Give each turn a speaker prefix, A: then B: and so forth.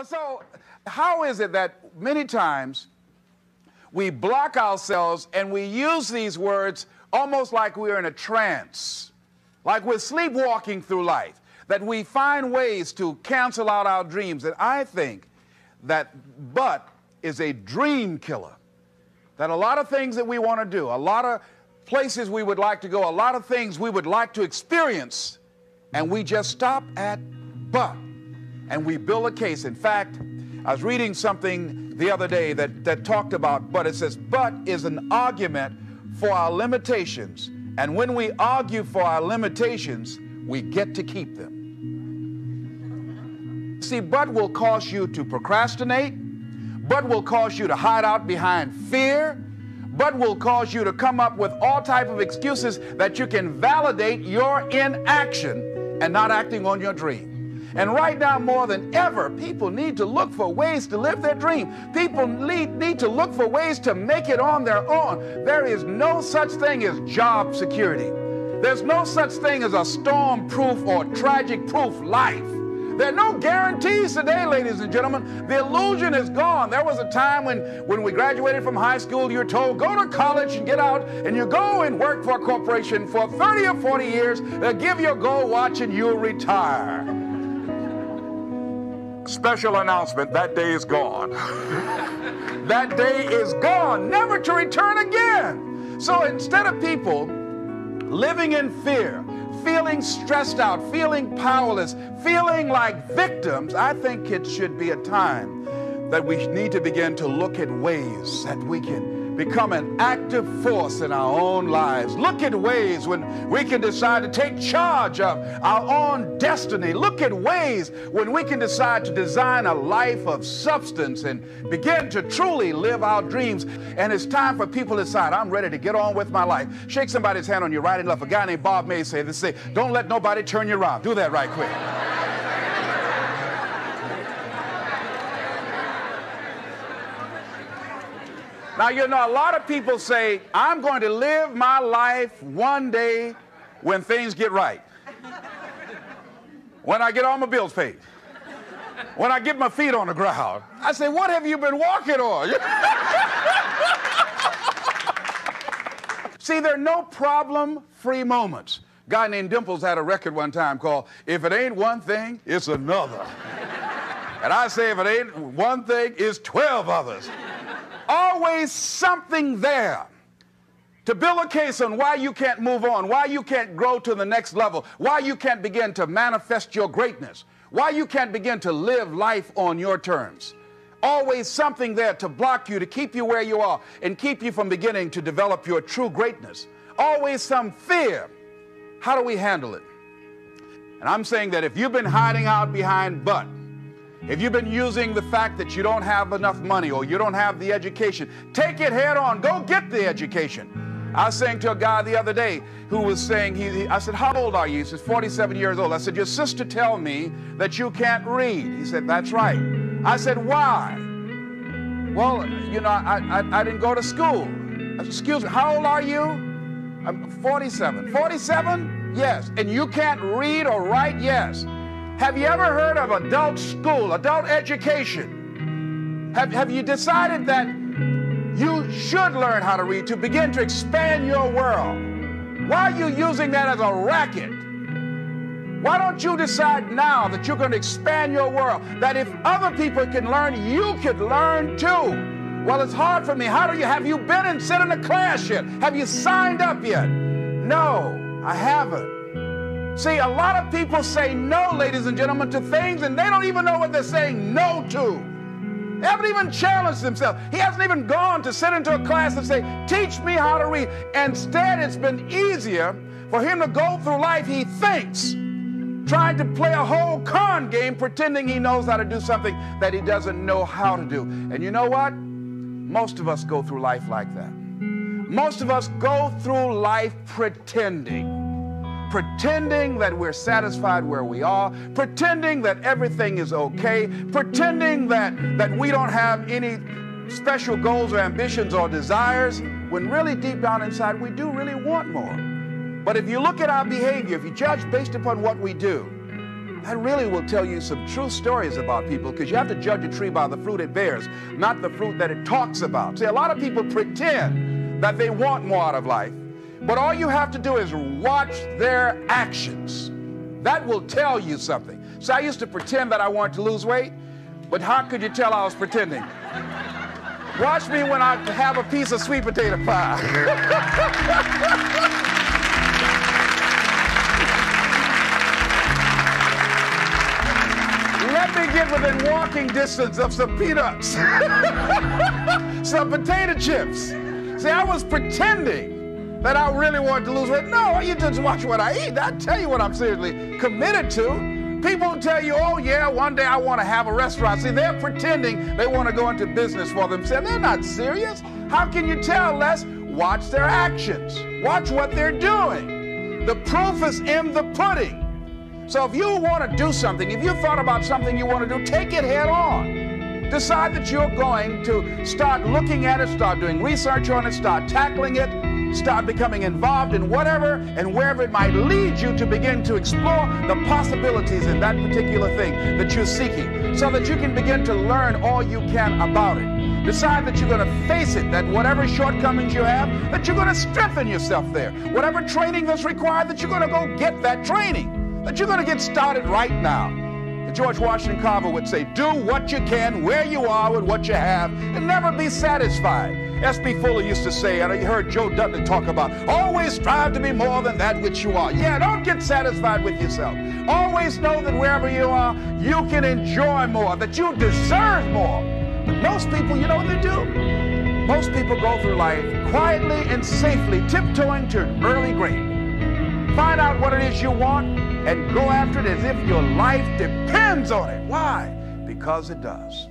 A: So how is it that many times we block ourselves and we use these words almost like we're in a trance, like we're sleepwalking through life, that we find ways to cancel out our dreams? And I think that but is a dream killer, that a lot of things that we want to do, a lot of places we would like to go, a lot of things we would like to experience, and we just stop at but, and we build a case. In fact, I was reading something the other day that talked about but. It says, but is an argument for our limitations. And when we argue for our limitations, we get to keep them. See, but will cause you to procrastinate. But will cause you to hide out behind fear. But will cause you to come up with all type of excuses that you can validate your inaction and not acting on your dream. And right now, more than ever, people need to look for ways to live their dream. People need to look for ways to make it on their own. There is no such thing as job security. There's no such thing as a storm-proof or tragic-proof life. There are no guarantees today, ladies and gentlemen. The illusion is gone. There was a time when we graduated from high school, you're told, go to college and get out, and you go and work for a corporation for 30 or 40 years. They'll give you a gold watch and you'll retire. Special announcement, that day is gone. That day is gone, never to return again. So instead of people living in fear, feeling stressed out, feeling powerless, feeling like victims, I think it should be a time that we need to begin to look at ways that we can become an active force in our own lives. Look at ways when we can decide to take charge of our own destiny. Look at ways when we can decide to design a life of substance and begin to truly live our dreams. And it's time for people to decide, I'm ready to get on with my life. Shake somebody's hand on your right and left. A guy named Bob May say this, don't let nobody turn you around. Do that right quick. Now, you know, a lot of people say, I'm going to live my life one day when things get right. When I get all my bills paid. When I get my feet on the ground. I say, what have you been walking on? See, there are no problem-free moments. A guy named Dimples had a record one time called, If It Ain't One Thing, It's Another. And I say, if it ain't one thing, it's 12 others. Always something there to build a case on why you can't move on, why you can't grow to the next level, why you can't begin to manifest your greatness, why you can't begin to live life on your terms. Always something there to block you, to keep you where you are, and keep you from beginning to develop your true greatness. Always some fear. How do we handle it? And I'm saying that if you've been hiding out behind but, if you've been using the fact that you don't have enough money or you don't have the education, take it head on. Go get the education. I was saying to a guy the other day who was saying, I said, how old are you? He says, 47 years old. I said, your sister tell me that you can't read. He said, that's right. I said, why? Well, you know, I didn't go to school. I said, excuse me, how old are you? I'm 47. 47? Yes. And you can't read or write? Yes. Have you ever heard of adult school, adult education? Have you decided that you should learn how to read to begin to expand your world? Why are you using that as a racket? Why don't you decide now that you're going to expand your world, that if other people can learn, you could learn too? Well, it's hard for me. Have you been and sit in a class yet? Have you signed up yet? No, I haven't. See, a lot of people say no, ladies and gentlemen, to things, and they don't even know what they're saying no to. They haven't even challenged themselves. He hasn't even gone to sit into a class and say, teach me how to read. Instead, it's been easier for him to go through life, he thinks, trying to play a whole con game, pretending he knows how to do something that he doesn't know how to do. And you know what? Most of us go through life like that. Most of us go through life pretending that we're satisfied where we are, pretending that everything is okay, pretending that we don't have any special goals or ambitions or desires, when really deep down inside we do really want more. But if you look at our behavior, if you judge based upon what we do, That really will tell you some true stories about people, because you have to judge a tree by the fruit it bears, not the fruit that it talks about. See, a lot of people pretend that they want more out of life, but all you have to do is watch their actions. That will tell you something. So I used to pretend that I wanted to lose weight, but how could you tell I was pretending? Watch me when I have a piece of sweet potato pie. Let me get within walking distance of some peanuts, some potato chips. See, I was pretending that I really wanted to lose weight. No, you just watch what I eat. I tell you what I'm seriously committed to. People tell you, oh yeah, one day I want to have a restaurant. See, they're pretending they want to go into business for themselves. They're not serious. How can you tell, Les? Watch their actions. Watch what they're doing. The proof is in the pudding. So if you want to do something, if you thought about something you want to do, take it head on. Decide that you're going to start looking at it, start doing research on it, start tackling it, start becoming involved in whatever and wherever it might lead you to begin to explore the possibilities in that particular thing that you're seeking, so that you can begin to learn all you can about it. Decide that you're going to face it, that whatever shortcomings you have, that you're going to strengthen yourself there. Whatever training that's required, that you're going to go get that training. That you're going to get started right now. George Washington Carver would say, do what you can where you are with what you have and never be satisfied. S.B. Fuller used to say, and I heard Joe Dudley talk about, always strive to be more than that which you are. Yeah, don't get satisfied with yourself. Always know that wherever you are, you can enjoy more, that you deserve more. But most people, you know what they do? Most people go through life quietly and safely, tiptoeing to early grave. Find out what it is you want and go after it as if your life depends on it. Why? Because it does.